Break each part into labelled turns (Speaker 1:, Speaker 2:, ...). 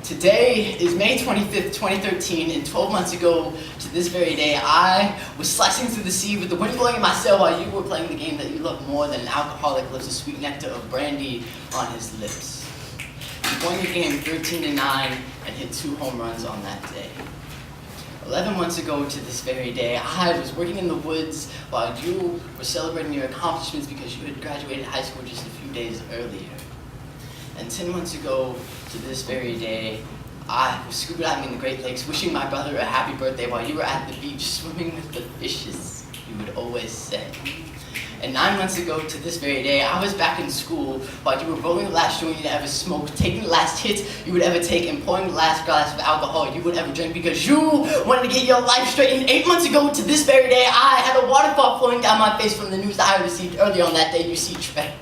Speaker 1: Today is May 25th, 2013, and 12 months ago to this very day, I was slicing through the sea with the wind blowing in my sail while you were playing the game that you love more than an alcoholic loves the sweet nectar of brandy on his lips. You won the game 13-9 and hit 2 home runs on that day. 11 months ago to this very day, I was working in the woods while you were celebrating your accomplishments because you had graduated high school just a few days earlier. And 10 months ago to this very day, I was scuba diving in the Great Lakes, wishing my brother a happy birthday while you were at the beach swimming with the fishes, you would always say. And 9 months ago to this very day, I was back in school while you were rolling the last joint you'd ever smoked, taking the last hit you would ever take, and pouring the last glass of alcohol you would ever drink because you wanted to get your life straight. And 8 months ago to this very day, I had a waterfall flowing down my face from the news that I received earlier on that day, you see, Trey.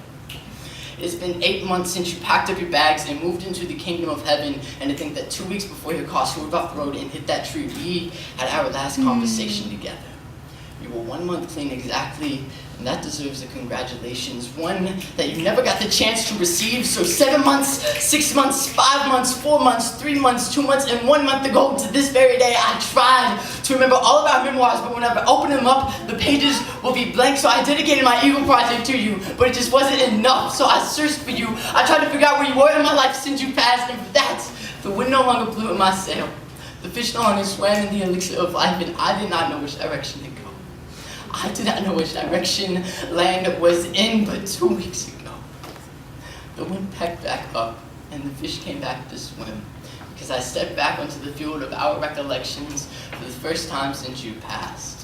Speaker 1: It's been 8 months since you packed up your bags and moved into the kingdom of heaven, and to think that 2 weeks before your car swerved off the road and hit that tree, we had our last conversation together. You were 1 month clean exactly, and that deserves a congratulations. One that you never got the chance to receive. So 7 months, 6 months, 5 months, 4 months, 3 months, 2 months, and 1 month ago to this very day, I tried to remember all of our memoirs, but whenever I open them up, the pages will be blank. So I dedicated my Eagle project to you, but it just wasn't enough. So I searched for you. I tried to figure out where you were in my life since you passed, and for that, the wind no longer blew in my sail. The fish no longer swam in the elixir of life, and I did not know which direction to go. I did not know which direction land was in, but 2 weeks ago, the wind picked back up and the fish came back to swim because I stepped back onto the field of our recollections for the first time since you passed.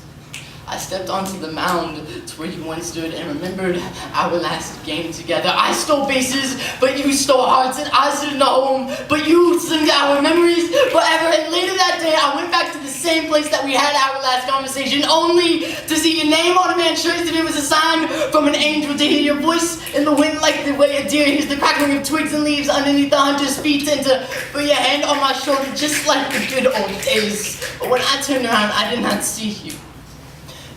Speaker 1: I stepped onto the mound to where you once stood and remembered our last game together. I stole bases, but you stole hearts, and I stood in the home, but you sent our memories forever. And later that day, I went back to the same place that we had our last conversation, only to see your name on a man's shirt, and it was a sign from an angel, to hear your voice in the wind like the way a deer hears the crackling of twigs and leaves underneath the hunter's feet, and to put your hand on my shoulder just like the good old days. But when I turned around, I did not see you.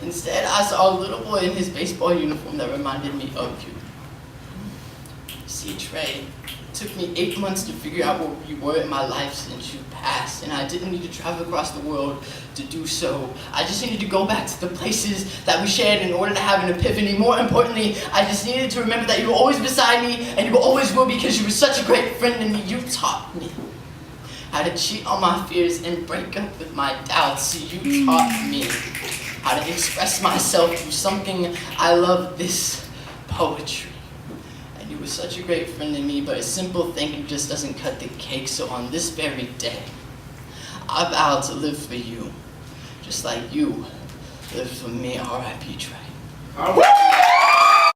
Speaker 1: Instead, I saw a little boy in his baseball uniform that reminded me of you. See, Trey, it took me 8 months to figure out where you were in my life since you passed, and I didn't need to travel across the world to do so. I just needed to go back to the places that we shared in order to have an epiphany. More importantly, I just needed to remember that you were always beside me, and you always will, because you were such a great friend to me. You taught me how to cheat on my fears and break up with my doubts. You taught me how to express myself through something I love, this poetry. And you were such a great friend to me, but a simple thank you just doesn't cut the cake. So on this very day, I vow to live for you, just like you lived for me. R.I.P. Trey.